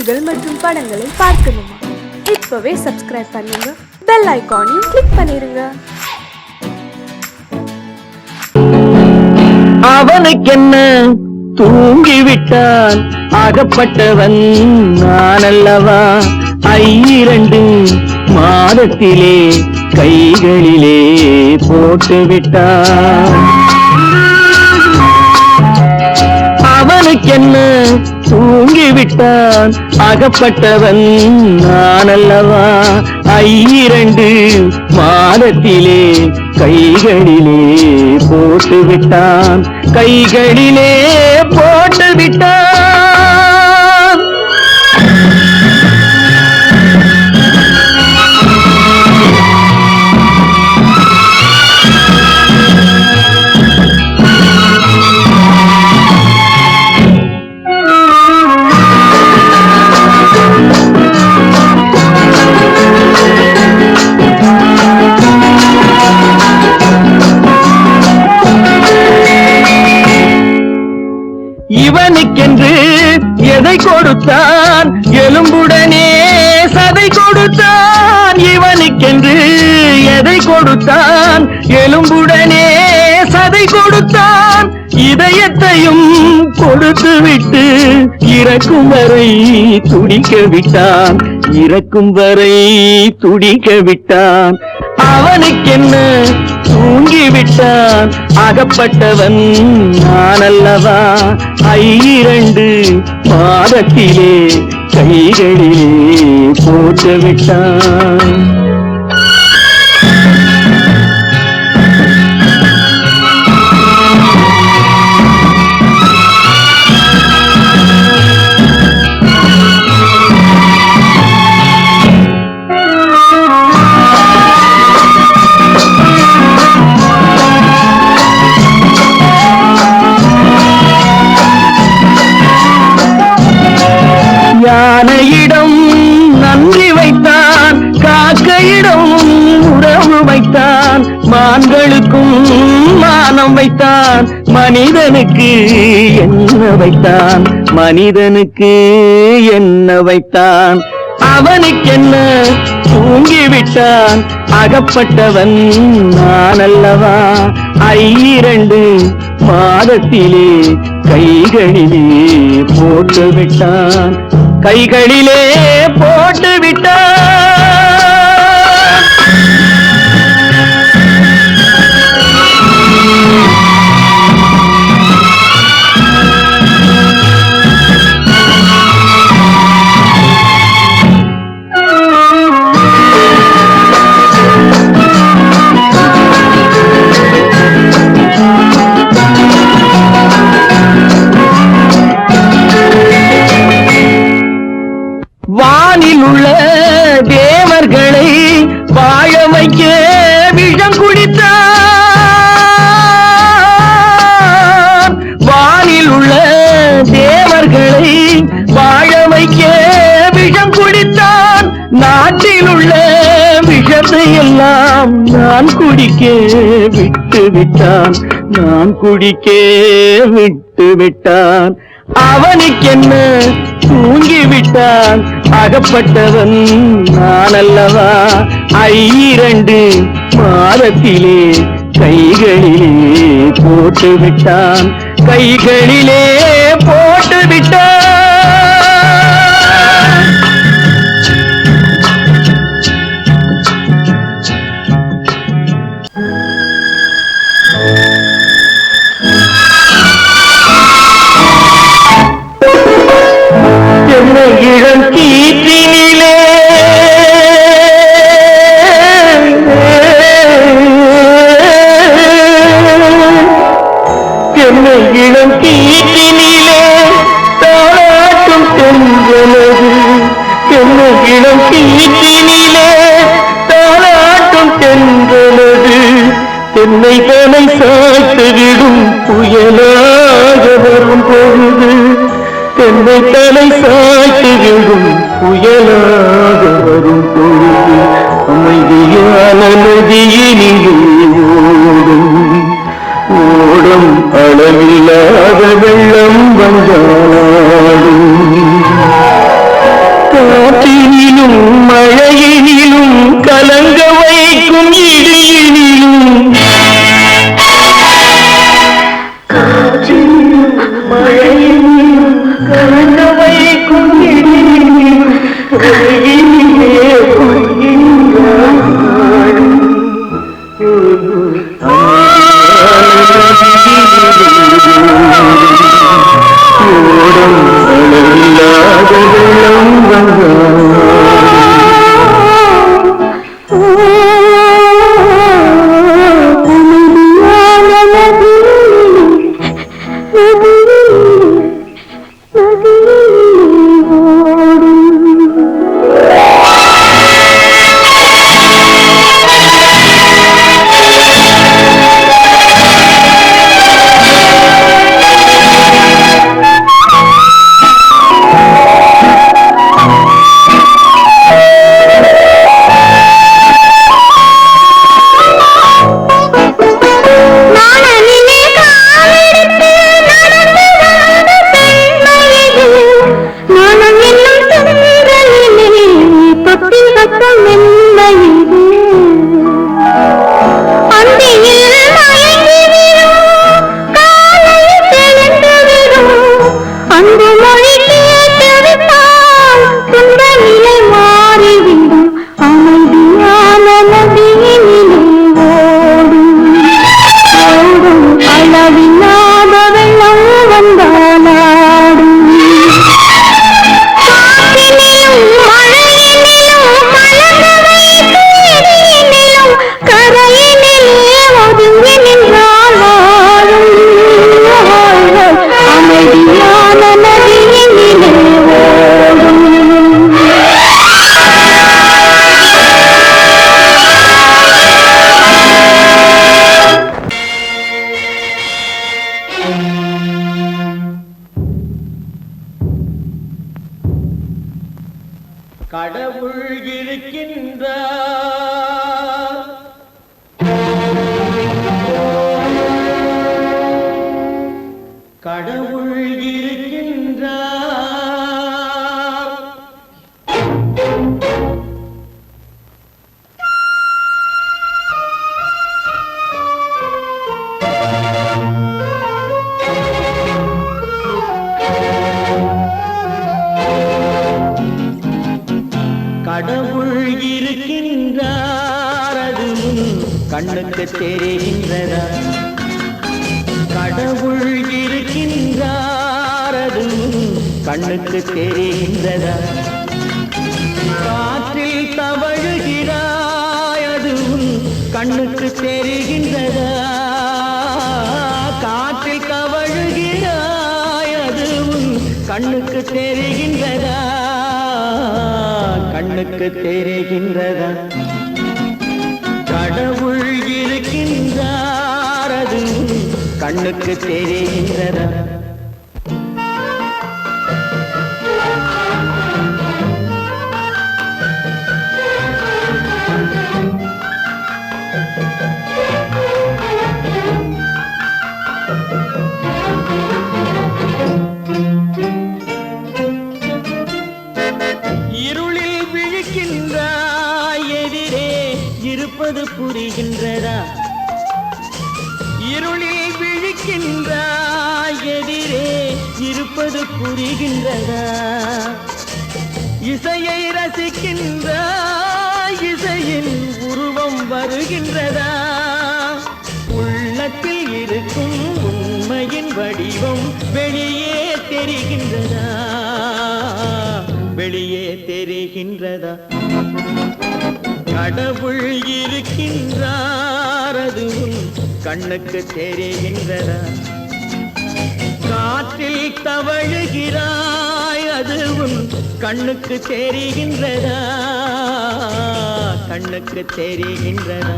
பாடல்கள் மற்றும் படங்களை பார்க்கணுமா? இப்பவே சப்ஸ்கிரைப் பண்ணுங்க, பெல் ஐகானையும் கிளிக் பண்ணிருங்க. அவனுக்கென்ன தூங்கிவிட்டான், அகப்பட்டவன் நான் அல்லவா? 2 மாதத்திலே கைகளிலே போட்டுவிட்டான். அவனுக்கென்ன தூங்கிவிட்டான், அகப்பட்டவன் நான் அல்லவா? 2 மாதத்திலே கைகளிலே போட்டுவிட்டான், கைகளிலே போட்டுவிட்டான். இவனுக்கென்று எதை கொடுத்தான், எலும்புடனே சதை கொடுத்தான். இவனுக்கென்று எதை கொடுத்தான், எலும்புடனே சதை கொடுத்தான். இதயத்தையும் கொடுத்து விட்டு இறக்கும் வரை துடிக்க விட்டான், இறக்கும் வரை துடிக்க விட்டான். அவனுக்கென்ன தூங்கிவிட்டான், அகப்பட்டவன் நான் அல்லவா? 2 மாதத்திலே கைகளிலே போட்டுவிட்டான். யானையிடம் நன்றி வைத்தான், காக்கையிடம் உறவு வைத்தான். மான்களுக்கும் மானம் வைத்தான், மனிதனுக்கு என்ன வைத்தான், மனிதனுக்கு என்ன வைத்தான். அவனுக்கென்ன தூங்கிவிட்டான், அகப்பட்டவன் நான் அல்லவா? 2 மாதத்திலே கைகளிலே போட்டுவிட்டான், கைகளிலே போட்டுவிட்டான். வானில் உள்ள தேவர்களை வாழ வைக்க விஷம் குடித்தான். வானில் உள்ள தேவர்களை வாழ வைக்க விஷம் குடித்தான். நாட்டில் உள்ள விஷத்தை எல்லாம் நான் குடிக்க விட்டு விட்டான், நான் குடிக்க விட்டு விட்டான். அவனுக்கென்ன தூங்கிவிட்டான், அகப்பட்டவன் நான் அல்லவா? 2 மாதத்திலே கைகளிலே போட்டுவிட்டான், கைகளிலே போட்டுவிட்டான். இளம் கீற்றினிலே என்னை இளம் கீற்றினிலே தாளாட்டும் தென்றலது, என்னை இளம் கீற்றினிலே தாளாட்டும் தென்றலது. என்னை தலை சாய்த்துவிடும் புயலாக வரும் பொழுது, என்னை தலை சாய்த்துவிடும் புயலாக வரும் பொழுது. அமைதியான நதியினிலே ஓடும் ஓடும் அளவில்லாத வெள்ளம் வந்தாடும். காற்றினிலும் மழையினிலும் கலங்க வைக்கும் இடியினிலும் காற்றினிலும் மழையினிலும் கலங்க வைக்கும் இடியினிலும் கையிலே கடவுள் இருக்கின்றார், கடவுள் இருக்கின்றார். கடவுள் இருக்கின்றார், அது கண்ணுக்கு தெரிகின்றதா? கடவுள் இருக்கின்றார், அது கண்ணுக்கு தெரிகின்றதா? காற்றில் தவழுகிறாய், அது கண்ணுக்கு தெரிகின்றதா? காற்றில் தவழுகிறாய், அது கண்ணுக்கு தெரிகின்றதா? கண்ணுக்கு தெரிகின்றதா? கடவுள் இருக்கின்றார், அது கண்ணுக்கு தெரிகின்றதா? இருளில் விழிக்கின்றாய், எதிரே இருப்பது புரிகின்றதா? இருளில் விழிக்கின்றாய், எதிரே இருப்பது புரிகின்றதா? இசையை ரசிக்கின்றாய், இசையின் உருவம் வருகின்றதா? உள்ளத்தில் இருக்கும் உண்மையின் வடிவம் வெளியே தெரிகின்றதா? வெளியே தெரிகின்றதா? கடவுள் இருக்கின்றார், அது கண்ணுக்கு தெரிகின்றதா? காற்றில் தவழுகிறாய், அது கண்ணுக்கு தெரிகின்றதா? கண்ணுக்கு தெரிகின்றதா?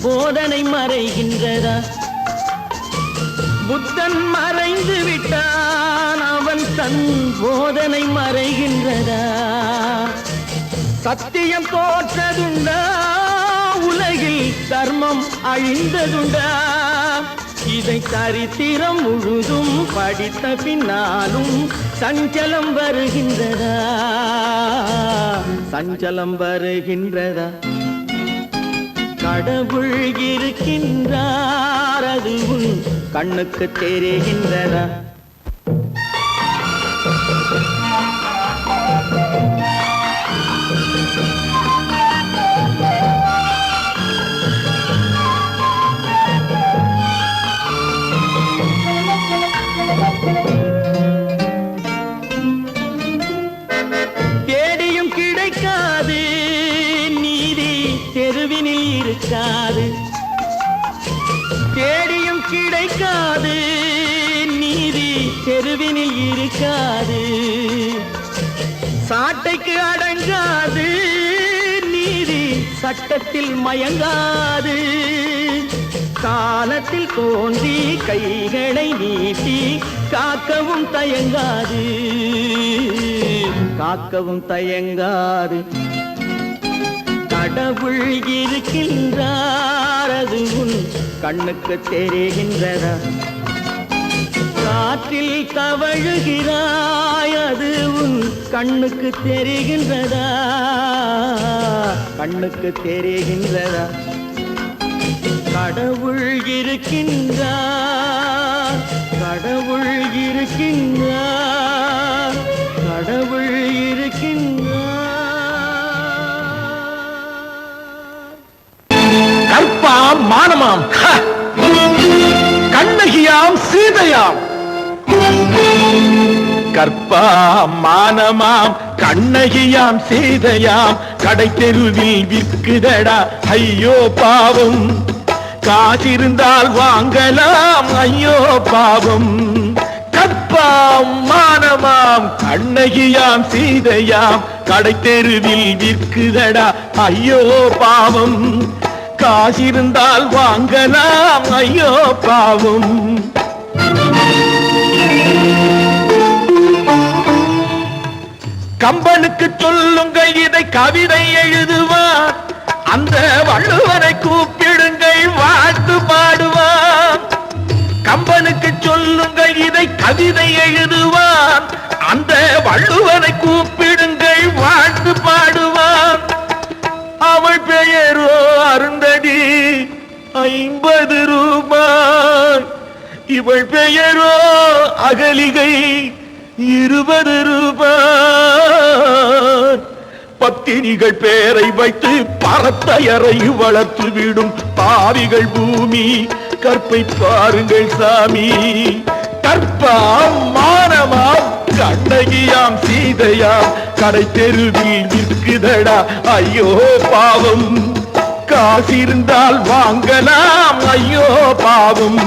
போதனை மறைகின்றதா? புத்தன் மறைந்து விட்டான், அவன் தன் போதனை மறைகின்றதா? சத்தியம் தோற்றதுண்டா, உலகில் தர்மம் அழிந்ததுண்டா? இதை சரித்திரம் முழுதும் படித்த பின்னாலும் சஞ்சலம் வருகின்றதா? சஞ்சலம் வருகின்றதா? கடவுள் இருக்கின்றார், அது உன் கண்ணுக்கு தெரிகின்றதா? தேடியும் கிடைக்காது நீதி, தெருவினில் இருக்காது. தேடியும் கிடைக்காது நீதி, தெருவினில் இருக்காது. சாட்டைக்கு அடங்காது நீதி, சட்டத்தில் மயங்காது. காலத்தில் தோன்றி கைகளை நீட்டி காக்கவும் தயங்காது, காக்கவும் தயங்காது. கடவுள் இருக்கின்றார், அது உன் கண்ணுக்கு தெரிகின்றதா? காற்றில் தவழுகிறாய், அது உன் கண்ணுக்கு தெரிகின்றதா? கண்ணுக்கு தெரிகின்றதா? கடவுள் இருக்கின்றார், கடவுள் இருக்கின்றார், கடவுள் இருக்கின்றார். கற்பாம் மானமாம், கண்ணகியாம் சீதையாம். கற்பாம் மானமாம், கண்ணகியாம் சீதையாம். கடை தெருவில் விற்குதடா ஐயோ பாவம். காசிருந்தால் வாங்கலாம் ஐயோ பாவம். கற்பாம் மானமாம், கண்ணகியாம் சீதையாம். கடை தெருவில் விற்குதடா ஐயோ பாவம். காசிருந்தால் வாங்கலாம் ஐயோ பாவம். கம்பனுக்கு சொல்லுங்கள் இதை கவிதை எழுதுவான், அந்த வள்ளுவனை கூப்பிடுங்கள் வாழ்த்து பாடுவான். கம்பனுக்கு சொல்லுங்கள் இதை கவிதை எழுதுவான், அந்த வள்ளுவனை கூப்பிடுங்கள் வாழ்த்து பாடுவான். அவள் பெயரோ அருந்ததி 50 ரூபாய், இவள் பெயரோ அகலிகை 20 ரூபாய். பத்தினிகள் பேரை வைத்து பரத்தையரை வளர்த்து விடும் பாவிகள் பூமி. கற்பை பாருங்கள் சாமி. கற்பாம் மானமாம், கண்ணகியாம் சீதையாம். கடை தெருவில் விற்குதடா ஐயோ பாவம். காசிருந்தால் வாங்கலாம் ஐயோ பாவம்.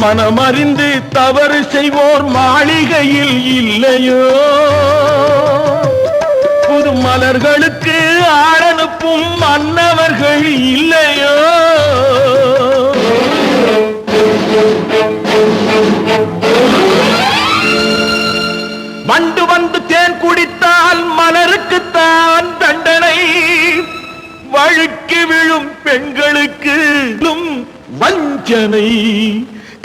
மனமறிந்து தவறு செய்வோர் மாளிகையில் இல்லையோ? புது மலர்களுக்கு ஆளனுப்பும் மன்னவர்கள் இல்லையோ? வண்டு வந்து தேன் குடித்தால் மலருக்குத்தான் தண்டனை. வழுக்கி விழும் பெண்களுக்கு வஞ்சனை.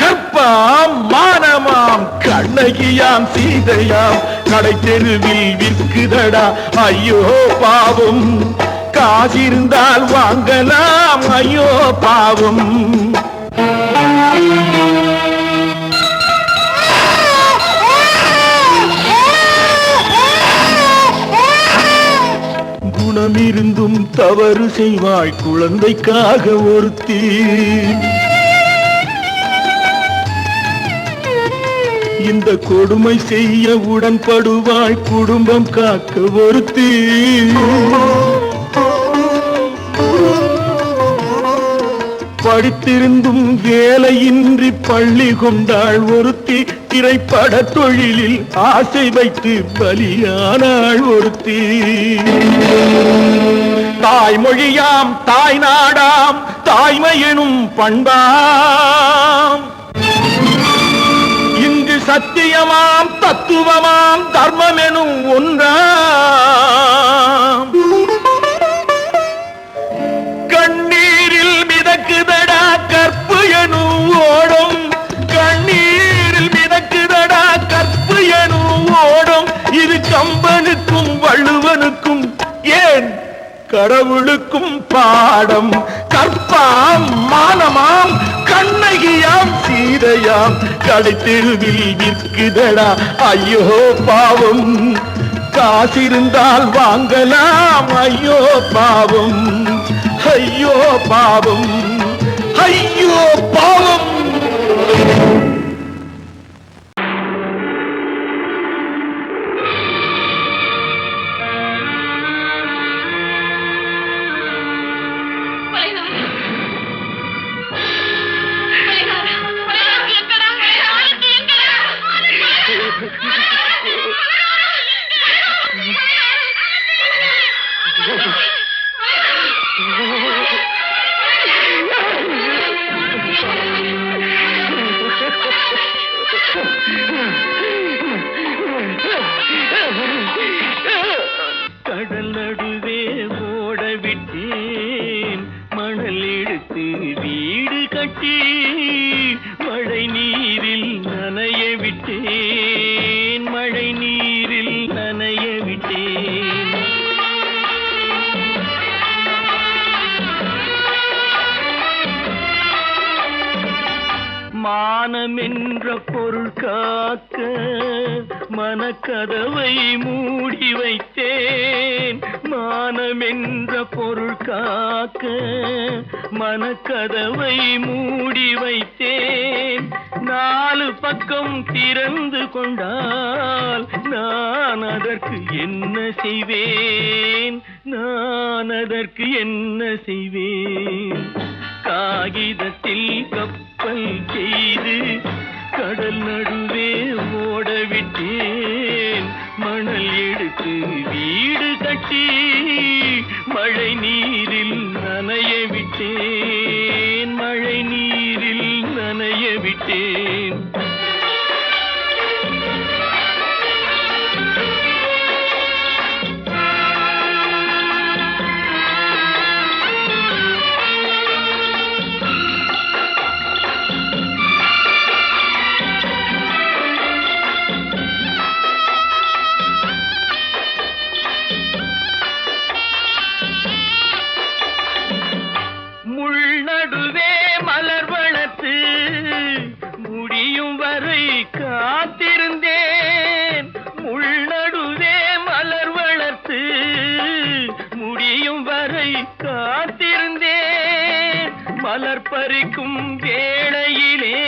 கற்பாம் மானமாம், கண்ணகியாம் சீதையாம். கடை தெருவில் விற்குதடா ஐயோ பாவம். காசிருந்தால் வாங்கலாம் ஐயோ பாவம். குணமிருந்தும் தவறு செய்வாய் குழந்தைக்காக ஒருத்தி. இந்த கொடுமை செய்ய உடன்படுவாய் குடும்பம் காக்க ஒருத்தி. படித்திருந்தும் வேலையின்றி பள்ளி கொண்டாள் ஒருத்தி. திரைப்பட தொழிலில் ஆசை வைத்து பலியானாள் ஒருத்தி. தாய்மொழியாம் தாய் நாடாம் தாய்மை எனும் பண்பாம், இங்கு சத்தியமாம் தத்துவமாம் தர்மம் எனும் ஒன்றாம். கண்ணீரில் மிதக்குதடா கற்பு எனும் ஓடும், கண்ணீரில் மிதக்குதடா கற்பு எனும் ஓடும். இது கம்பனுக்கும் வள்ளுவனுக்கும் ஏன் கடவுளுக்கும் பாடம். கற்பாம் மானமாம் கண்ணகியாம் சீதையாம் கடைத்தெருவில் விற்குதடா ஐயோ பாவம். காசிருந்தால் வாங்கலாம் ஐயோ பாவம், ஐயோ பாவம், ஐயோ பாவம். கடல் நடுவே ஓட விட்டேன், மணல் எடுத்து வீடு கட்டி மழை நீரில் நனைய விட்டேன், மழை நீரில் நனைய விட்டேன். மானம் என்ற பொருள் காக்க மனக்கதவை மூடி வைத்தேன், மானம் என்ற பொருள் காக்க மனக்கதவை மூடி வைத்தேன். நாலு பக்கம் திறந்து கொண்டால் நான் அதற்கு என்ன செய்வேன், நான் அதற்கு என்ன செய்வேன். காகிதத்தில் கப்பல் செய்து கடல் நடுவே ஓட விட்டேன், மணல் எடுத்து வீடு கட்டி மழை நீரில் நனைய விட்டேன், மழை நீரில் நனைய விட்டேன். முள்நடுவே மலர் வளர்த்து முடியும் வரை காத்திருந்தேன், முள்நடுவே மலர் வளர்த்து முடியும் வரை காத்திருந்தேன். மலர் பறிக்கும் வேளையிலே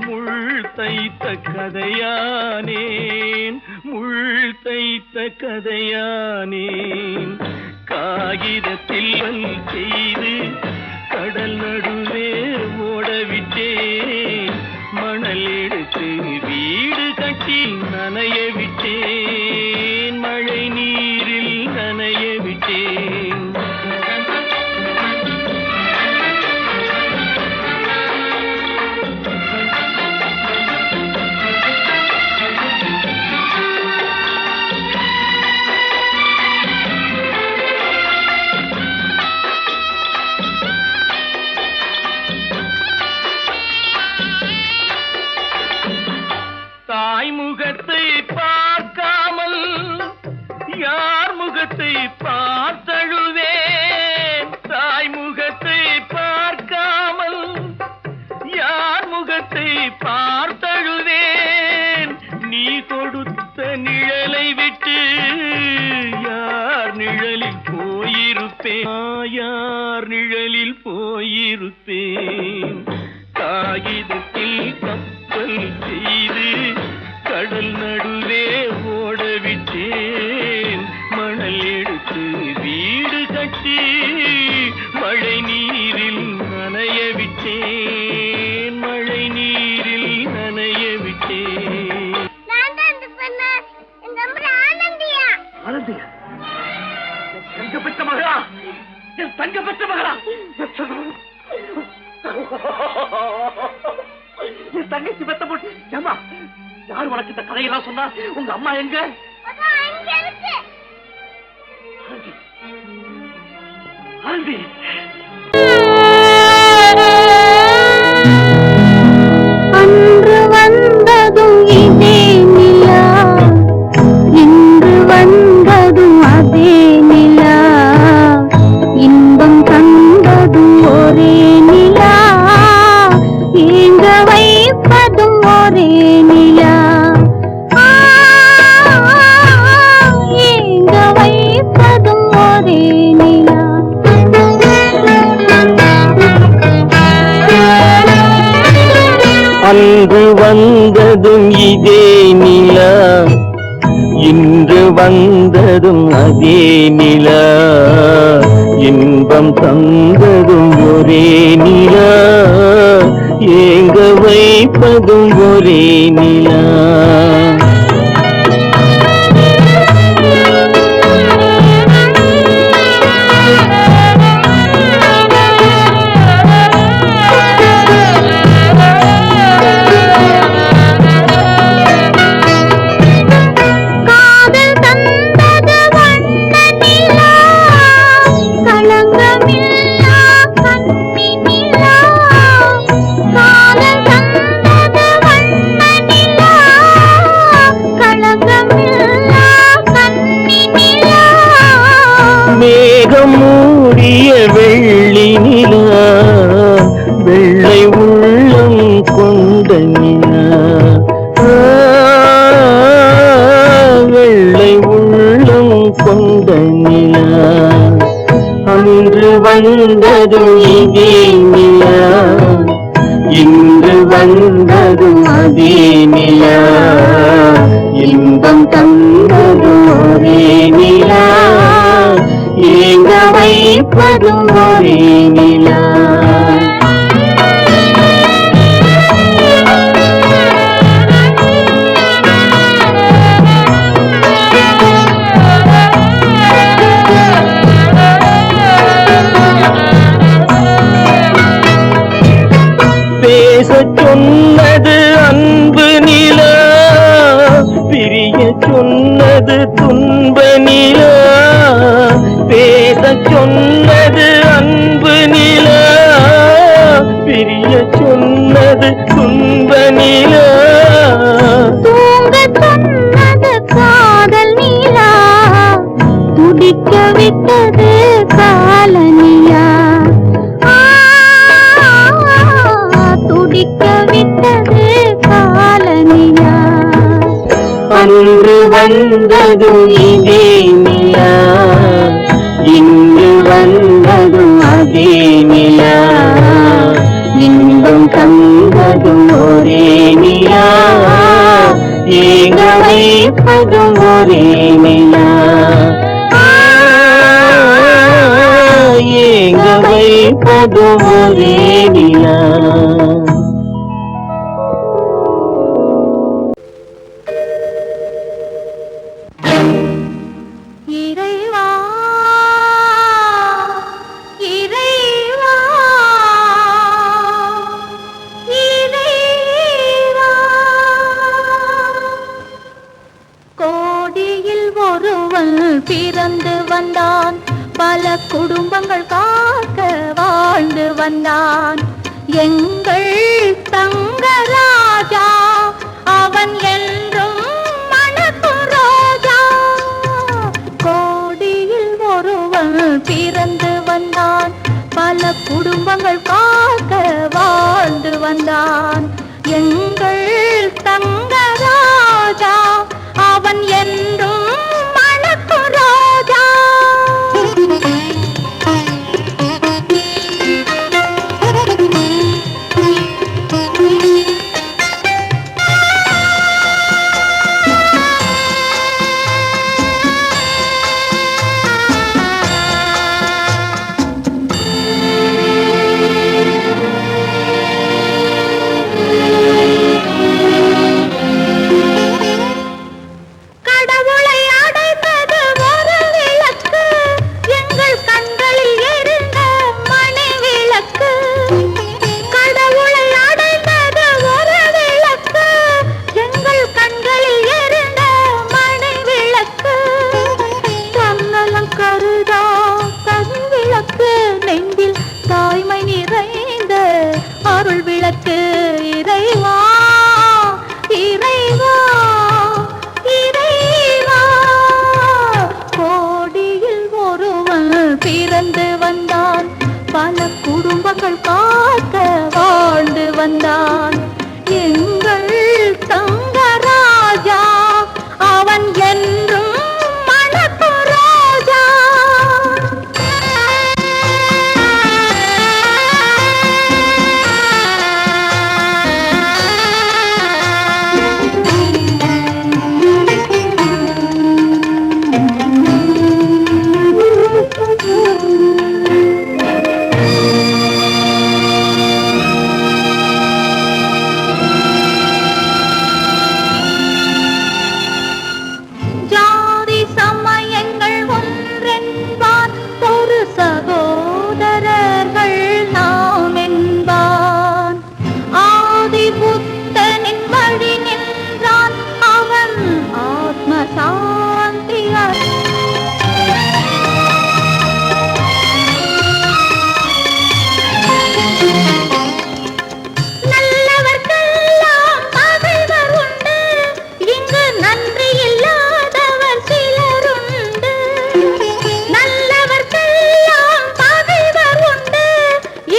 முள் தைத்த கதையானேன், முள் தைத்த கதையானேன். காகிதத்தில் செய்து கடல் நடுவே ஓடவிட்டேன், மணல் எடுத்து வீடு கட்டி நனைய விட்டேன், மழை நீரில் நனைய விட்டேன். தாய்முகத்தை பார்க்காமல் யார் முகத்தை பார்த்தழுவேன், தாய்முகத்தை பார்க்காமல் யார் முகத்தை பார்த்தழுவேன். நீ கொடுத்த நிழலை விட்டு யார் நிழலில் போயிருப்பேன், யார் நிழலில் போயிருப்பேன். காகிதத்தில் கப்பல் செய்து கடல் நடுவே ஓடவிட்டேன், மணல் எடுத்து வீடு கட்டி மழை நீரில் நனைய விட்டேன், மழை நீரில் நனைய விட்டேன். தங்க பெற்ற மகளா, என் தங்க பெற்ற மகளா, என் தங்கச்சி பெத்த போட்டு ஏமா யார் உனக்கு இந்த கதையெல்லாம் சொன்னா? உங்க அம்மா எங்க? ஆண்டி அன்று வந்ததும் இதே நிலா, இன்று வந்ததும் அதே நிலா, இன்பம் தந்ததும் ஒரே நிலா, ஏங்க வைப்பதும் ஒரே நிலா, ஏங்க வைப்பதும் ஒரே நிலா. அன்று வந்ததும் இதே நிலா, இன்று வந்ததும் அதே நிலா, இன்பம் தந்ததும் ஒரே நிலா, ஏங்க வைப்பதும் ஒரே நிலா. மேகம் மூடிய வெள்ளி நிலா, வெள்ளை உள்ளம் கொண்ட நிலா, வெள்ளை உள்ளம் கொண்ட நிலா. அன்று வந்ததும் இதே நிலா, இன்று வந்ததும் அதே நிலா, இன்பம் தந்ததும் ஒரே நிலா, ஏங்க வைப்பதும் ஒரே நிலா. பேசச் சொன்னது அன்பு நிலா, பிரிய சொன்னது துன்ப நிலா, பேசச் சொன்னது அன்பு நிலா, பிரிய சொன்னது துன்ப நிலா, தூங்க சொன்னது காதல் நிலா, துடிக்க விட்டது கால நிலா, துடிக்க விட்டது கால நிலா. அன்று வந்ததும் இதே நிலா, இன்று வந்ததும் அதே நிலா, இன்பம் தந்ததும் ஒரே நிலா, ஏங்க வைப்பதும் ஒரே நிலா, ஏங்க வைப்பதும் ஒரே நிலா. இறைவா இறைவா இறைவா, கோடியில் ஒருவன் பிறந்து வந்தான், பல குடும்பங்கள் காக்க வாழ்ந்து வந்தான், எங்கள் தங்கராஜா அவன் என்றும் மணக்கும் ரோஜா. கோடியில் ஒருவன் பிறந்து வந்தான், பல குடும்பங்கள் காக்க வாழ்ந்து வந்தான், எங்கள் தங்கராஜா அவன் என்றும் மணக்கும் ரோஜா. எனக்கு இறைவா இறைவா இறைவா. கோடியில் ஒருவன் பிறந்து வந்தான், பல குடும்பங்கள் காக்க வாழ்ந்து வந்தான். எங்கள் தங்கராஜா அவன் என்றும் மணக்கு ராஜா. ஜாதி சமயங்கள் ஒன்றென்பார், ஒரு சகோதரர்கள் நாம் என்பான். ஆதி புத்தனின் வழி நின்றான், அவன் ஆத்ம சாந்தி நல்லவர்க்கெல்லாம் பகைவர் உண்டு, இங்கு நன்றி இல்லாதவர் சிலருண்டு. நல்லவர்க்கெல்லாம் பகைவர் உண்டு,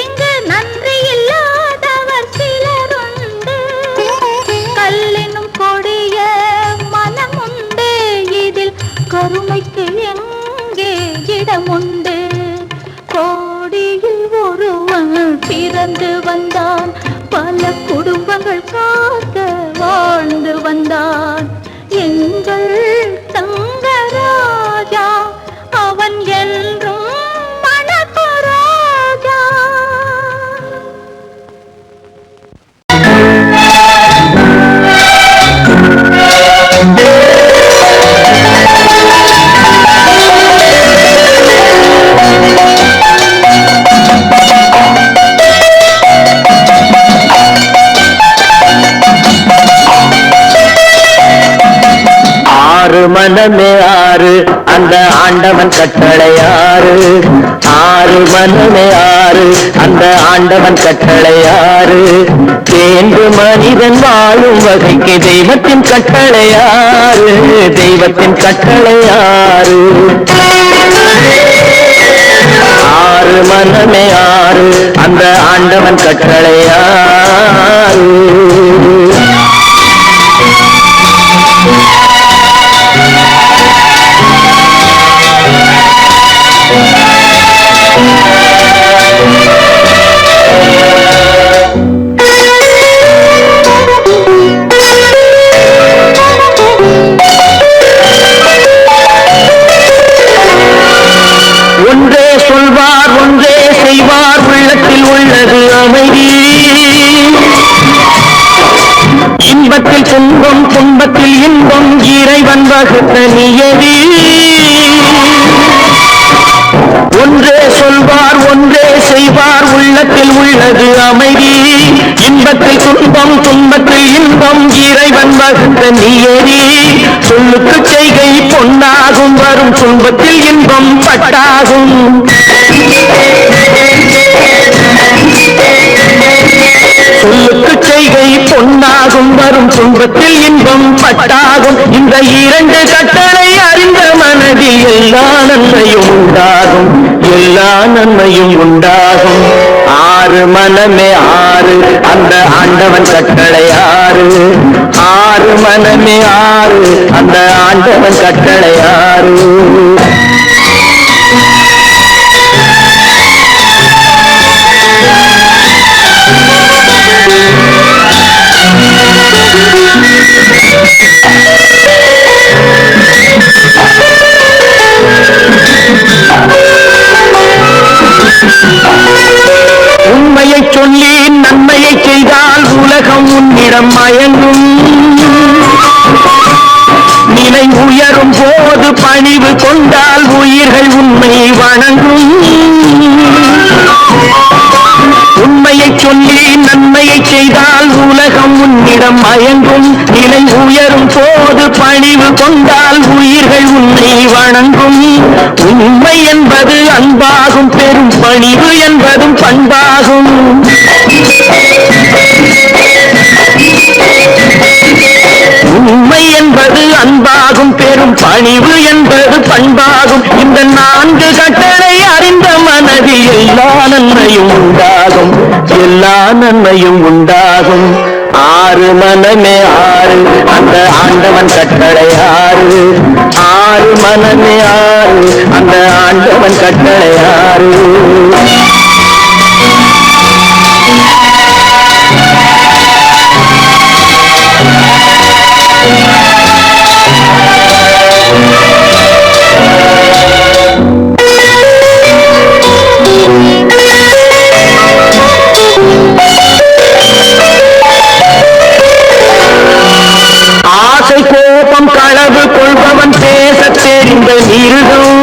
இங்கு நன்றி இல்லாதவர் சிலருண்டு. கல்லினும் கொடிய மனமுண்டு, இதில் கருணைக்கு எங்கே இடமுண்டு. கோடியில் ஒருவன் பிறந்து வந்தான், பல குடும்பங்கள் காக்க வாழ்ந்து வந்தான். எங்கள் தங்கராஜா அவன் என்றும் மணக்கு ராஜா. ஆறு மனமே ஆறு அந்த ஆண்டவன் கட்டளையாறு. ஆறு மனமே ஆறு அந்த ஆண்டவன் கட்டளையாறு. தேர்ந்து மனிதன் வாழும் வகைக்கு தெய்வத்தின் கட்டளையாறு. தெய்வத்தின் கட்டளையாறு. ஆறு மனமே ஆறு அந்த ஆண்டவன் கட்டளையாறு. ஒன்றே சொல்வார் ஒன்றே செய்வார், உள்ளத்தில் உள்ளது அமைதி. இன்பத்தில் துன்பம் துன்பத்தில் இன்பம், இறைவன் வகுத்த நியதி. ஒன்றே சொல்வார் ஒன்றே செய்வார், உள்ளத்தில் உள்ளது அமைதி. இன்பத்தில் துன்பம் துன்பத்தில் இன்பம், இறைவன் வகுத்த நியதி. சொல்லுக்கு செய்கை பொன்னாகும், வரும் துன்பத்தில் இன்பம் பட்டாகும். சொல்லுக்கு செய்கை பொன்னாகும், வரும் துன்பத்தில் இன்பம் பட்டாகும். இந்த இரண்டு கட்டளை அறிந்த மனதில் எல்லா நன்மையும் உண்டாகும். எல்லா நன்மையும் உண்டாகும். ஆறு மனமே ஆறு அந்த ஆண்டவன் கட்டளையாறு. ஆறு மனமே ஆறு அந்த ஆண்டவன் கட்டளையாறு. உண்மையை சொல்லி நன்மையை செய்தால் உலகம் உன்னிடம் மயங்கும். நிலை உயரும் போது பணிவு கொண்டால் உயிர்கள் உண்மை வணங்கும். உண்மையை சொல்லி நன்மையை செய்தால் உலகம் உன்னிடம் மயங்கும். நிலை உயரும் போது பணிவு கொண்டால் உயிர்கள் உன்னை வணங்கும். உண்மை என்பது அன்பாகும், பெரும் பணிவு என்பதும் பண்பாகும். பணிவு என்பது பண்பாகும். இந்த 4 கட்டளை அறிந்த மனதில் எல்லா நன்மையும் உண்டாகும், எல்லா நன்மையும் உண்டாகும். 6 மனமே 6 அந்த ஆண்டவன் கட்டளை 6. 6 மனமே 6 அந்த ஆண்டவன் கட்டளை 6. ஆசை கோபம் களவு கொள்பவன் பேச தெரிந்த மிருகம்,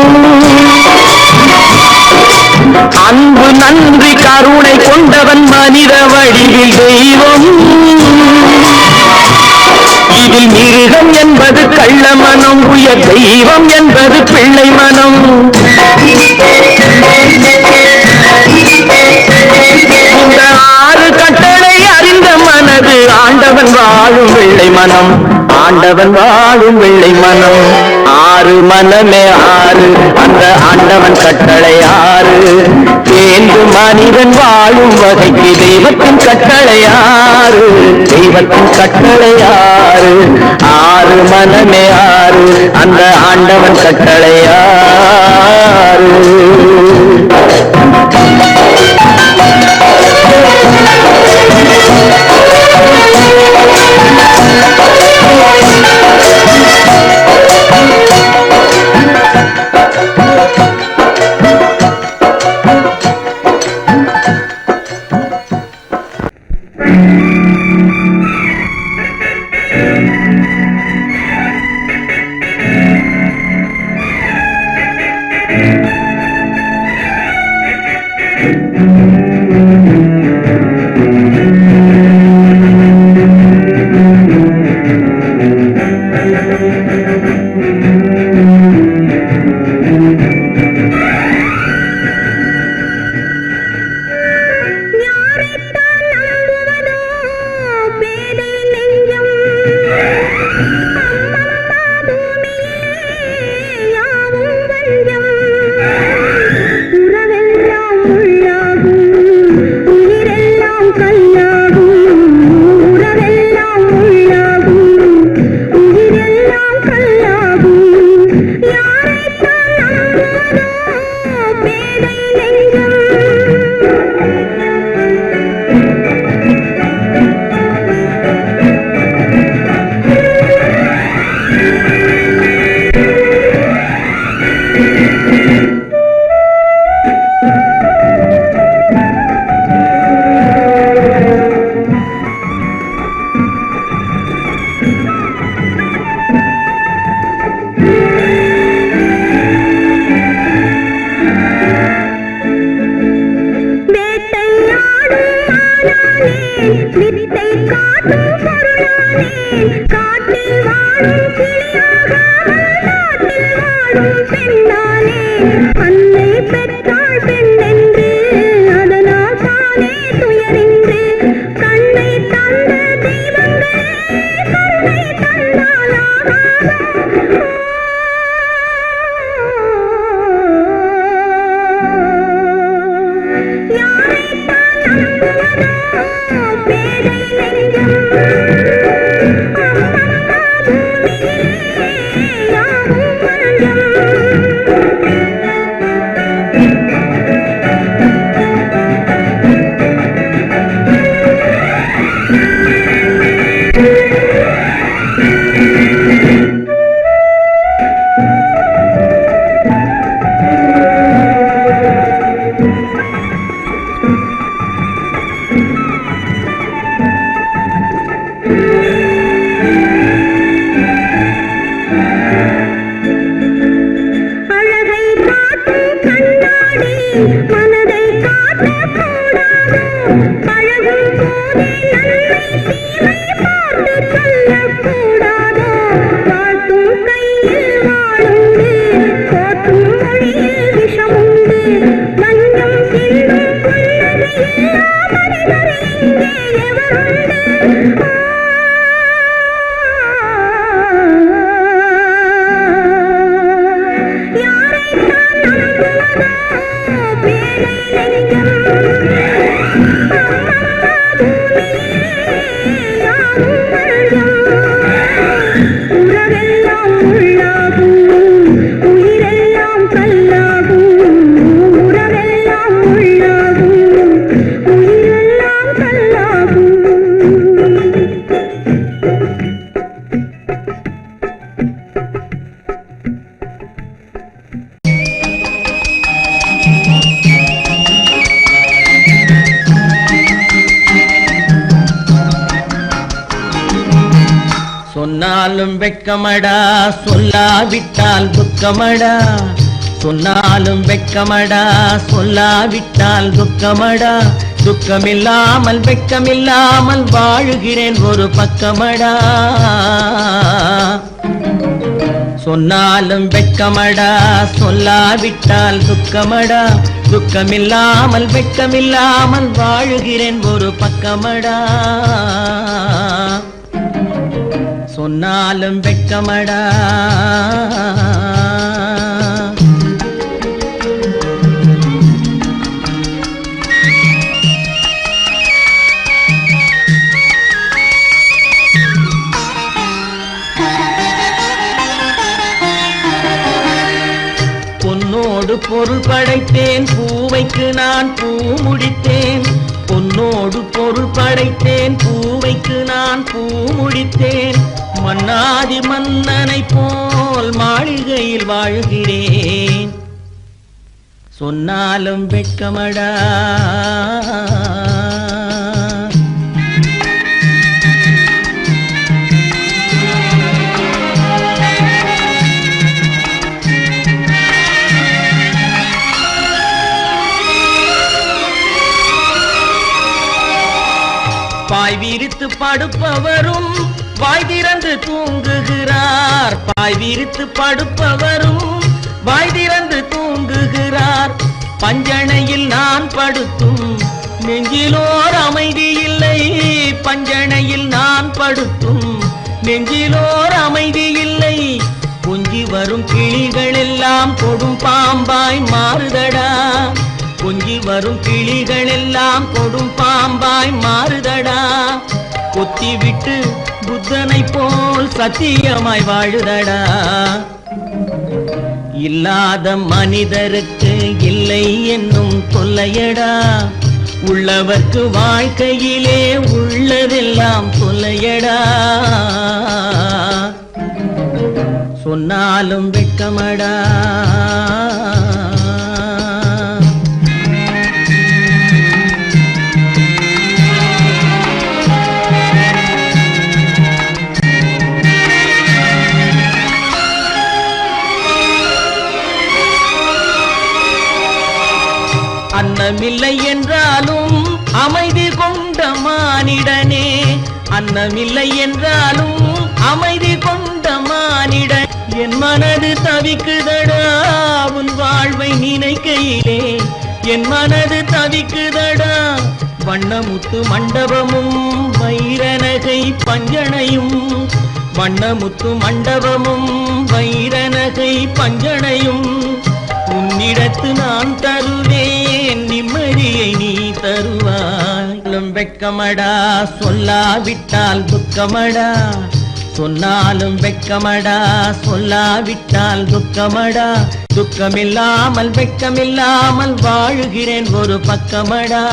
அன்பு நன்றி கருணை கொண்டவன் மனித வடிவில் தெய்வம். இதில் மிருகம் என்பது கள்ள மனம், உயர் தெய்வம் என்பது பிள்ளை மனம். இந்த 6 கட்டளை அறிந்த மனது ஆண்டவன் வாழும் வெள்ளை மனம், ஆண்டவன் வாழும் வெள்ளை மனம். 6 மனமே 6 அந்த ஆண்டவன் கட்டளை 6. தேர்ந்து மனிதன் வாழும் வகைக்கு தெய்வத்தின் கட்டளை 6, தெய்வத்தின் கட்டளை 6. 6 மனமே 6 அந்த ஆண்டவன் கட்டளை 6. சொன்னாலும் வெட்கமடா சொல்லாவிட்டால் துக்கமடா சொன்னாலும் வெட்கமடா சொல்லாவிட்டால் துக்கமடா துக்கமில்லாமல் வெட்கமில்லாமல் வாழுகிறேன் ஒரு பக்கமடா சொன்னாலும் வெட்கமடா சொல்லாவிட்டால் துக்கமடா துக்கமில்லாமல் வெட்கமில்லாமல் வாழுகிறேன் ஒரு பக்கமடா சொன்னாலும் வெட்கமடா பொன்னோடு பொருள் படைத்தேன் பூவைக்கு நான் பூ முடித்தேன் பொன்னோடு பொருள் படைத்தேன் பூவைக்கு நான் பூ முடித்தேன் மன்னாதி மன்னனை போல் மாளிகையில் வாழ்கிறேன் சொன்னாலும் வெட்கமடா பாய் விரித்து படுப்பவரும் வாய் திறந்து தூங்குகிறார் பாய் விரித்து படுப்பவரும் வாய் திறந்து தூங்குகிறார் பஞ்சணையில் நான் படுத்தும் நெஞ்சிலோர் அமைதி இல்லை பஞ்சணையில் நான் படுத்தும் நெஞ்சிலோர் அமைதி இல்லை கொஞ்சி வரும் கிளிகள் எல்லாம் கொடும் பாம்பாய் மாறுதடா கொஞ்சி வரும் கிளிகள் எல்லாம் கொடும் பாம்பாய் மாறுதடா கொத்தி விட்டு புத்தனை போல் சத்தியமாய் வாழுதடா இல்லாத மனிதருக்கு இல்லை என்னும் தொல்லையடா உள்ளவர்க்கு வாழ்க்கையிலே உள்ளதெல்லாம் தொல்லையடா சொன்னாலும் வெட்கமடா அன்னமில்லை என்றாலும் அமைதி கொண்ட மானிடனே அன்னமில்லை என்றாலும் அமைதி கொண்ட மானிடன் என் மனது தவிக்குதடா உன் வாழ்வை நினைக்கையிலே என் மனது தவிக்குதடா வண்ணமுத்து மண்டபமும் வைரநகை பஞ்சனையும் வண்ணமுத்து மண்டபமும் வைரநகை பஞ்சனையும் உன்னிடத்து நான் தருவேன் நிம்மதியை நீ தருவாய் வெட்கமடா சொல்லாவிட்டால் துக்கமடா சொன்னாலும் வெட்கமடா சொல்லாவிட்டால் துக்கமடா துக்கமில்லாமல் வெட்கமில்லாமல் வாழுகிறேன் ஒரு பக்கமடா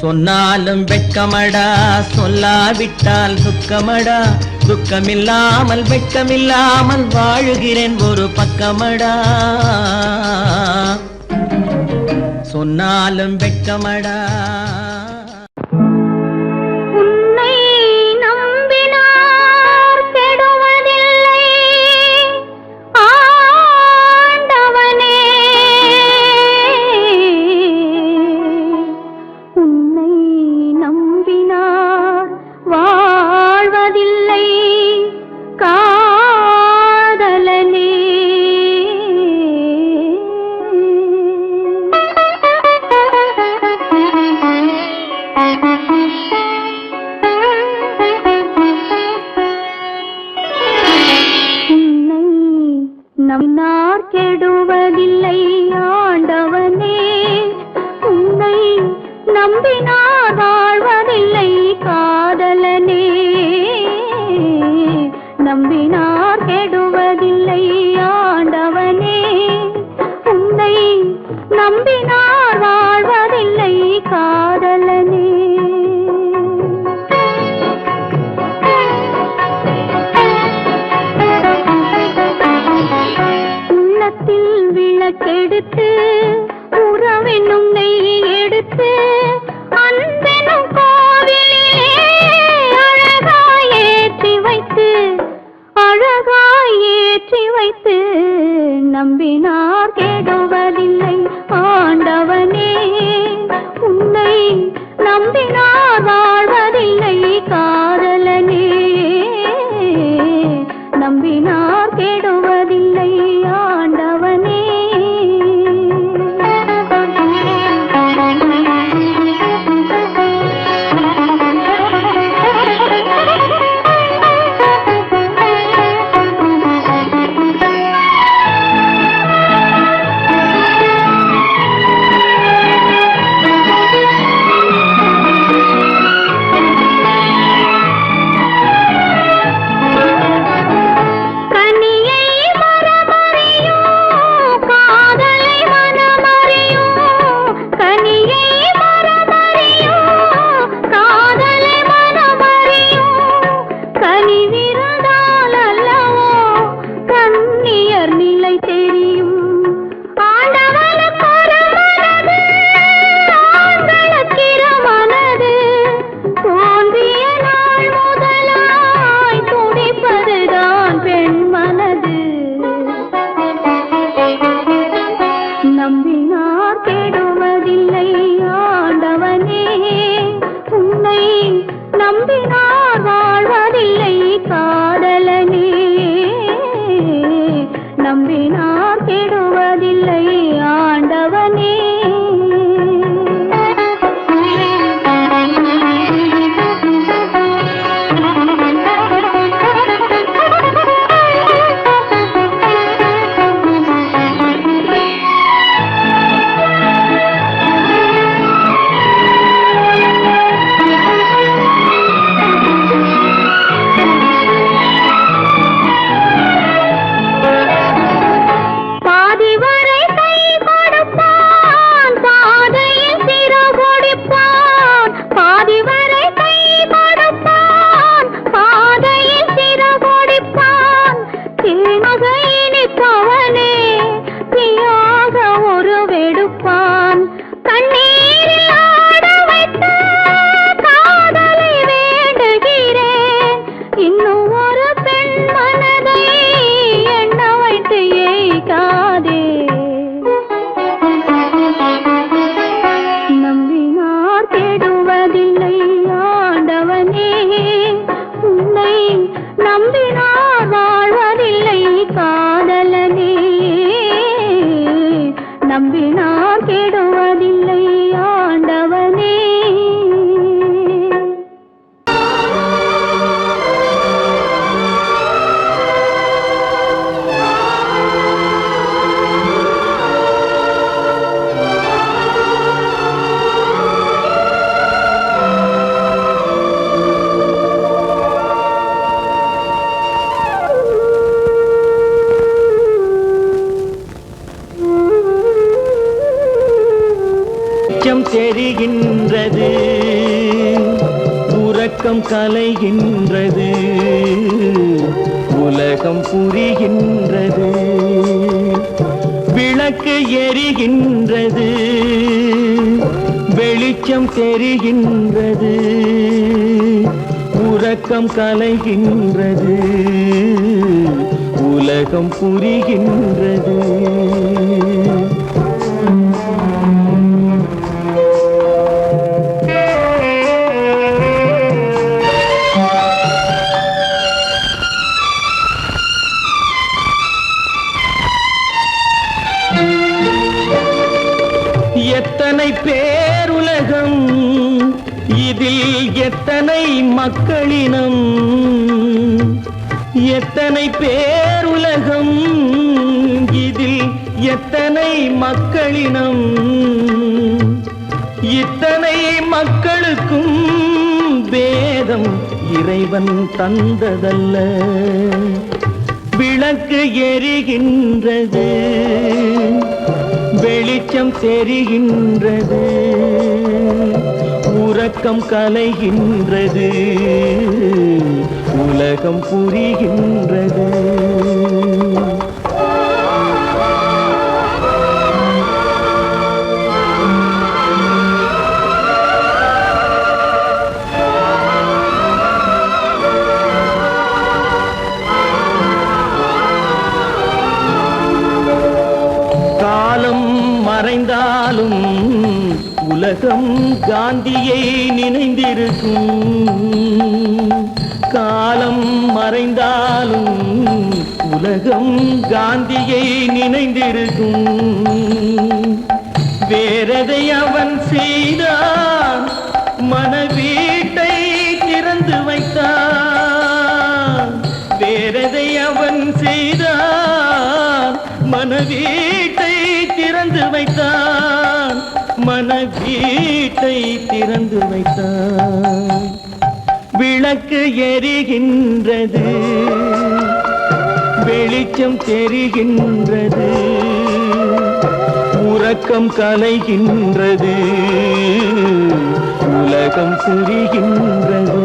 சொன்னாலும் வெட்கமடா சொல்லாவிட்டால் துக்கமடா துக்கமில்லாமல் வெட்கமில்லாமல் வாழுகிறேன் ஒரு பக்கமடா சொன்னாலும் வெட்கமடா உன்னை நம்பினார் கெடுவதில்லை ஆண்டவனே உன்னை நம்பினார் வாழ்வதில்லை காதலனே உன்னை நம்பினார் கெடுவதில்லை ஆண்டவனே உன்னை நம்பினார் வாழ்வதில்லை காதலனே நம்பினார் கெடுவதில்லை ஆண்டவனே உன்னை நம்பினார் வாழ்வதில்லை காதலனே உள்ளத்தில் விளக்கெடுத்து உறவென்னும் நெய் எடுத்து அன்பெனும் கோவிலே நம்பினார் கெடுவதில்லை ஆண்டவனே உன்னை நம்பினார் வாழ்வதில்லை காதலனே நம்பினார் கெடுவதில்லை ஆண்டவனே நம்பினார் கெடுவதில்லை ஆண்டவனே உன்னை நம்பினார் வாழ்வதில்லை காதலனே நம்பினார் கெடுவதில்லை ஆண்டவனே நம்பினார் கெடுவதில்லை ஆண்டவனே தெரிகின்றது உறக்கம் கலைகின்றது உலகம் புரிகின்றது விளக்கு எரிகின்றது வெளிச்சம் தெரிகின்றது உறக்கம் கலைகின்றது உலகம் புரிகின்றது எத்தனை பேருலகம் இதில் எத்தனை மக்களினம் எத்தனை பேருலகம் இதில் எத்தனை மக்களினம் இத்தனை மக்களுக்கும் வேதம் இறைவன் தந்ததல்ல விளக்கு எரிகின்றது வெளிச்சம் தெரிகின்றது உறக்கம் கலைகின்றது உலகம் புரிகின்றது மறைந்தாலும் உலகம் காந்தியை நினைந்திருக்கும். காலம் மறைந்தாலும் உலகம் காந்தியை நினைந்திருக்கும். வேறதை அவன் செய்தான், மனவீட்டை திறந்து வைத்தான். வேறதை அவன் செய்தான், மனவீட்டை திறந்து வைத்தான். மனவீட்டை திறந்து வைத்தான். விளக்கு எரிகின்றது, வெளிச்சம் தெரிகின்றது, உறக்கம் கலைகின்றது, உலகம் புரிகின்றது.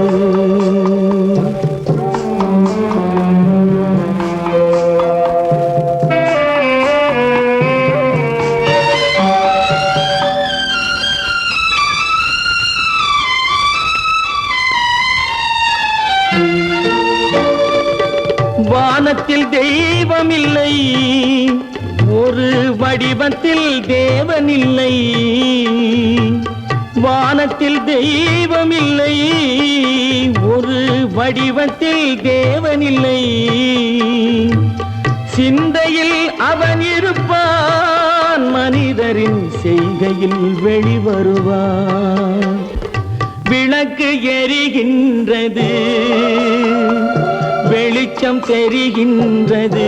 வானத்தில் தெய்வம் இல்லை, ஒரு வடிவத்தில் தேவன் இல்லை. வானத்தில் தெய்வம் இல்லை, ஒரு வடிவத்தில் தேவன் இல்லை. சிந்தையில் அவன் இருப்பான், மனிதரின் செய்கையில் வெளிவருவான். விளக்கு எரிகின்றது, வெளிச்சம் தெரிகின்றது,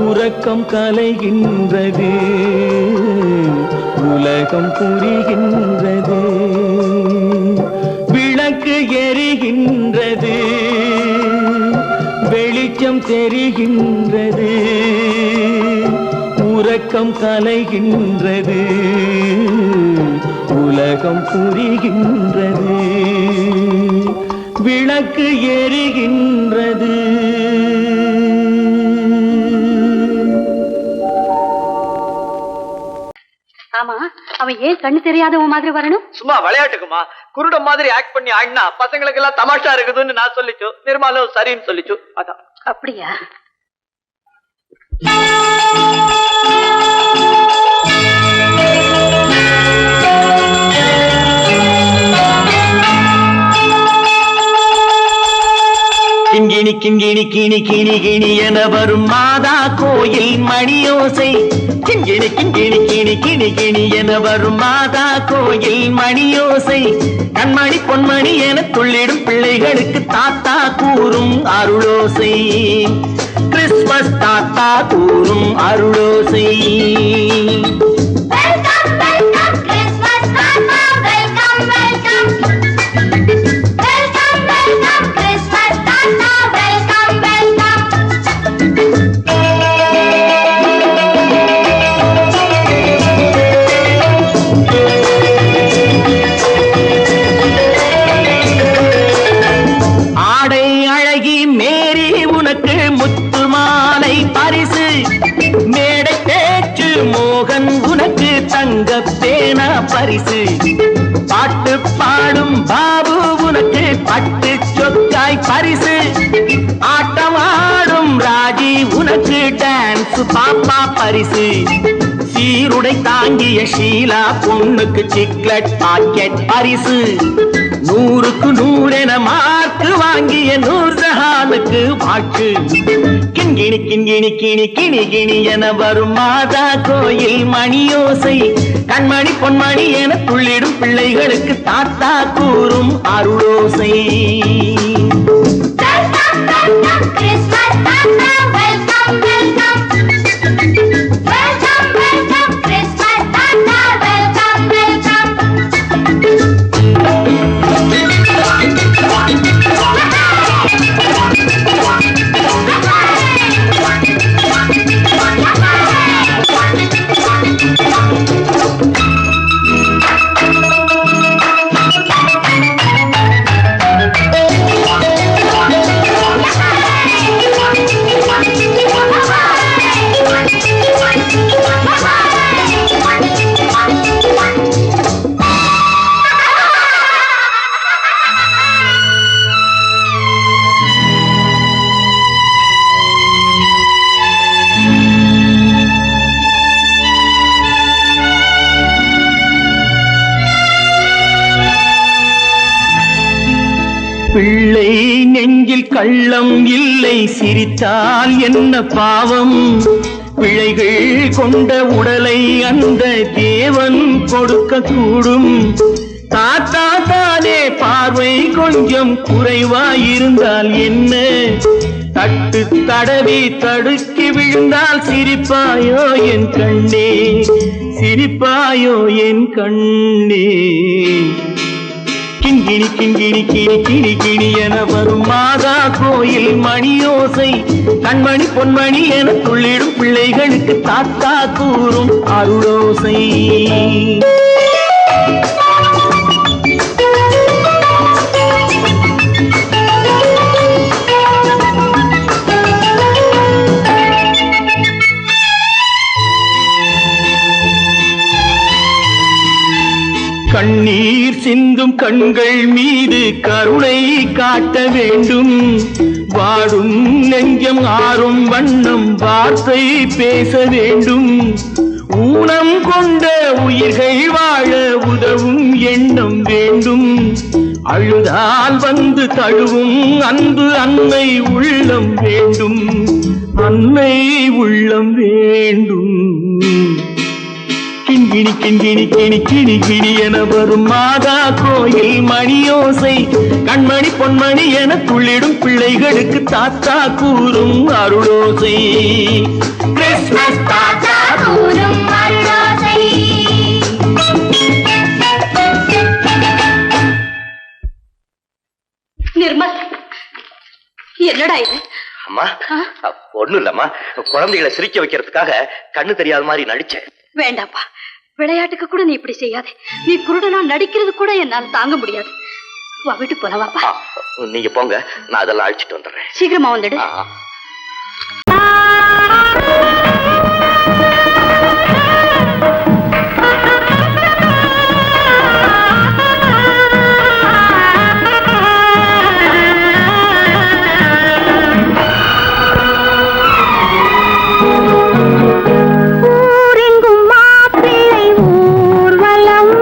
உறக்கம் கலைகின்றது, உலகம் புரிகின்றது. விளக்கு எரிகின்றது, வெளிச்சம் தெரிகின்றது, உறக்கம் கலைகின்றது, உலகம் புரிகின்றது. விளக்கு எரிகின்றது. ஆமா, அவன் ஏன் கண்ணு தெரியாதவன் மாதிரி வரணும்? சும்மா விளையாட்டுக்குமா, குருட மாதிரி ஆக்ட் பண்ணி ஆடினா பசங்களுக்கு எல்லாம் தமாஷா இருக்குதுன்னு நான் சொல்லிச்சு. நிர்மலும் சரின்னு சொல்லிச்சு. அதான். அப்படியா? கிண்கிணி கிண்கிணி கிணி கிணி கிணி என வரும் மாதா கோயில் மணியோசை. கிண்கிணி கிண்கிணி கிணி கிணி கிணி என வரும் மாதா கோயில் மணியோசை. கண்மணி பொன்மணி என துள்ளிடும் பிள்ளைகளுக்கு தாத்தா கூறும் அருளோசை. கிறிஸ்துமஸ் தாத்தா கூறும் அருளோசை. பரிசு பாட்டு பாடும் பாபு உனக்கு பட்டு சொக்காய் பரிசு. ஆட்டமாடும் ராஜி உனக்கு டான்ஸ் பாப்பா பரிசு. சீருடை தாங்கிய ஷீலா பொண்ணுக்கு சிக்லெட் பாக்கெட் பரிசு. 100க்கு 100 என மார்க்கு வாங்கிய நூர்ஜஹானுக்கு வாழ்த்து. கிண்கிணி கிண்கிணி கிணி கிணி கிணி என வரும் மாதா கோயில் மணியோசை. கண்மணி பொன்மணி என துள்ளிடும் பிள்ளைகளுக்கு தாத்தா கூறும் அருளோசை. கள்ளம் இல்லை சிரித்தால் என்ன பாவம் பிழைகள் கொண்ட உடலை அந்த தேவன் கொடுக்க கூடும் தாத்தா தானே பார்வை கொஞ்சம் குறைவாயிருந்தால் என்ன தட்டு தடவி தடுக்கி விழுந்தால் சிரிப்பாயோ என் கண்ணே சிரிப்பாயோ என் கண்ணே கிங்கிணி கிங்கிணி கிணி கிணி கிணி என வரும் மாதா கோயில் மணியோசை கண்மணி பொன்மணி என துள்ளிடும் பிள்ளைகளுக்கு தாத்தா கூறும் அருளோசை கண்ணீர் சிந்தும் கண்கள் மீது கருணை காட்ட வேண்டும் வாடும் நெஞ்சம் ஆறும் வண்ணம் வார்த்தை பேச வேண்டும் ஊனம் கொண்ட உயிர்கள் வாழ உதவும் எண்ணம் வேண்டும் அழுதால் வந்து தழுவும் அன்பு அன்னை உள்ளம் வேண்டும் அன்னை உள்ளம் வேண்டும் கிண்கிணி கிண்கிணி கிணி கிணி கிணி என வரும் மாதா கோயில் மணியோசை கண்மணி பொன்மணி என துள்ளிடும் பிள்ளைகளுக்கு தாத்தா கூறும் அருளோசை கிறிஸ்மஸ் தாத்தா கூறும் அருளோசை. நிர்மல், என்னடா இது? அம்மா ஒண்ணும் இல்லம்மா, குழந்தைகளை சிரிக்க வைக்கிறதுக்காக கண்ணு தெரியாத மாதிரி நடிச்சேன். வேண்டாப்பா, விளையாட்டுக்கு கூட நீ இப்படி செய்யாதே. நீ குருடனா நடிக்கிறது கூட என்னால் தாங்க முடியாது. வா, வீட்டு போலவாப்பா. நீங்க போங்க, நான் அதெல்லாம் அழிச்சிட்டு வந்துடுறேன். சீக்கிரமா வந்துடு. ஊரெங்கும் மாப்பிள்ளை ஊர்வலம்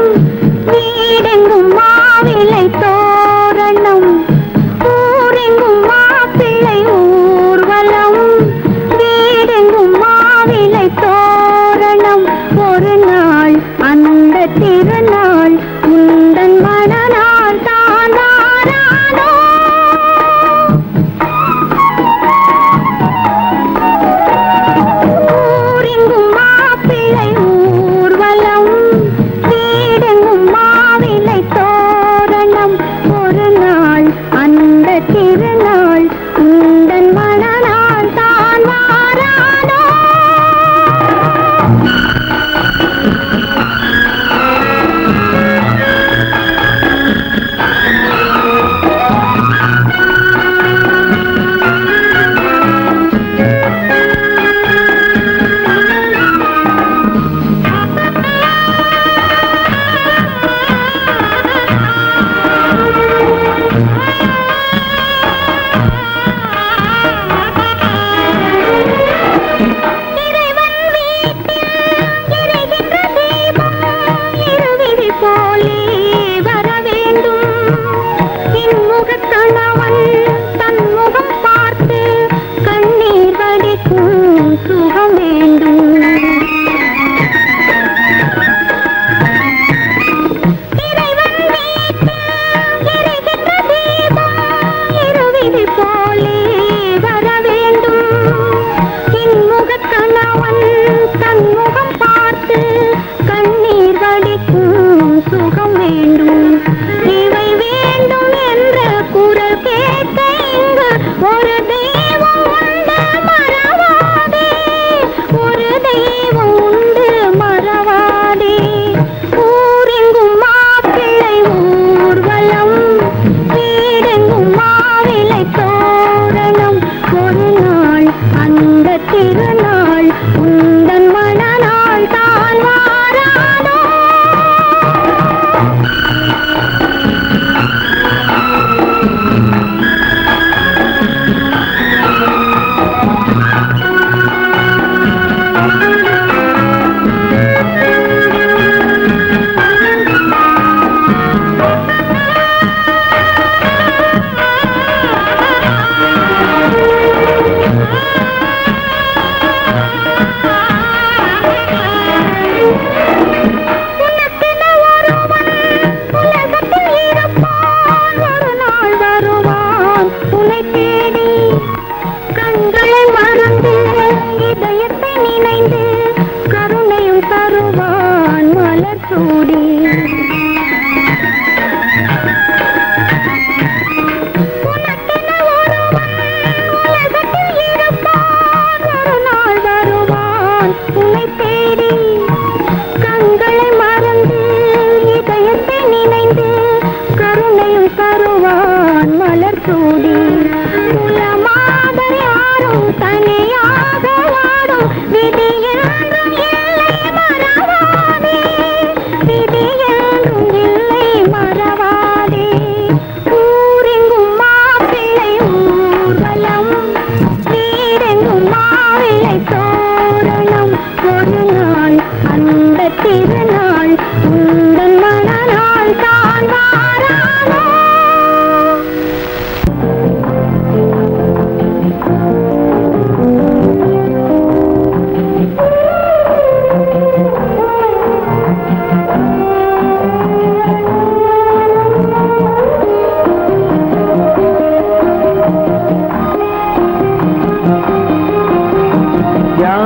யார்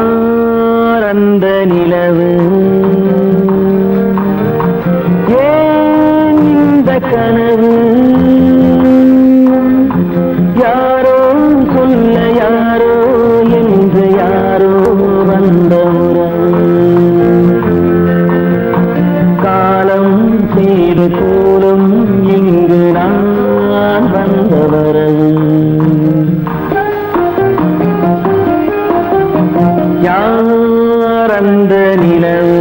அந்த நிலவு ஏன் இந்த கனவு யாரோ சொல்ல யாரோ என்று யாரோ வந்த உறவு காலம் செய்து கூலும் இங்கு நான் வந்த வரவு யார் அந்த நிலவு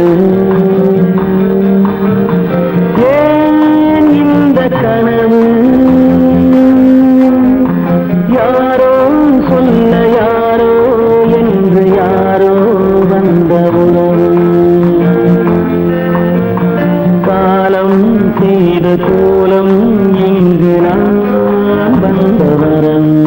ஏன் இந்த கனவு யாரோ சொல்ல யாரோ என்று யாரோ வந்த உறவு காலம் செய்த கோலம் இங்கு நான் வந்த வரவு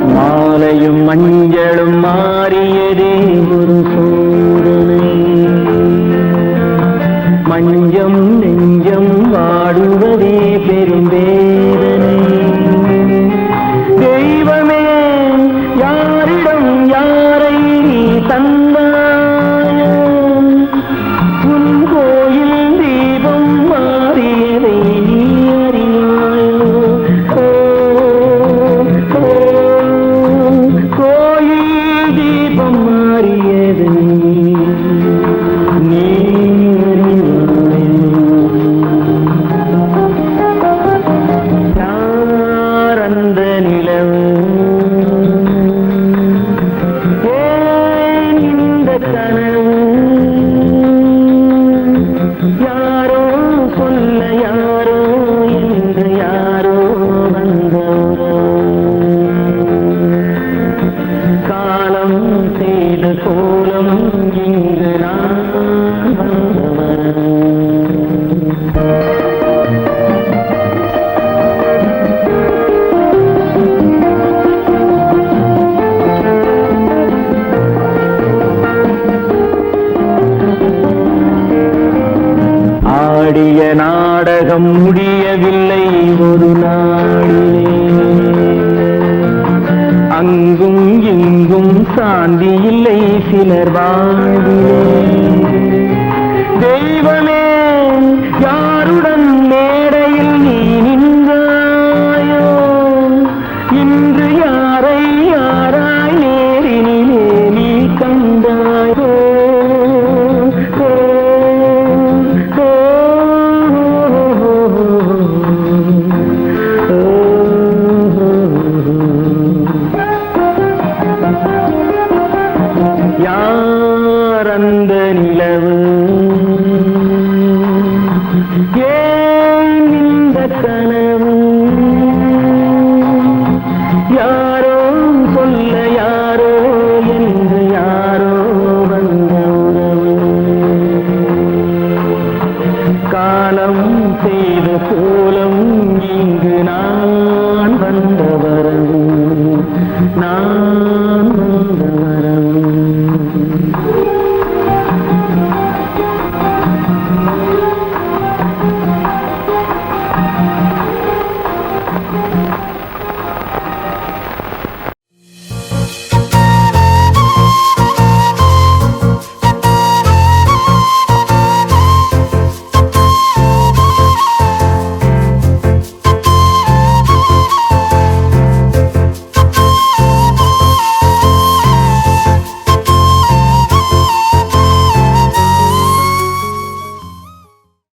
மாலையும் மஞ்சளும் மாறியதே ஒரு சோதனை மஞ்சம் நெஞ்சம் வாடுவதே பெரும் வேதனை தெய்வமே யாரிடம் யாரை நீ தந்தாயோ உன் கோயில் தீபம் மாறியதை நீ அறியாயோ கோயில் தீபம் மாறியது நீ யார் அந்த நிலவு ஏன் இந்த கனவு யாரோ சொல்ல யாரோ என்று யாரோ வந்த காலம் செய்த கோலம் இங்கு நான் வந்தவர் ஆடிய நாடகம் முடியவில்லை ஒரு நாளிலே அங்கும் இங்கும் சாந்தி இல்லை சிலர் வாழ்விலே தெய்வமே யாருடன்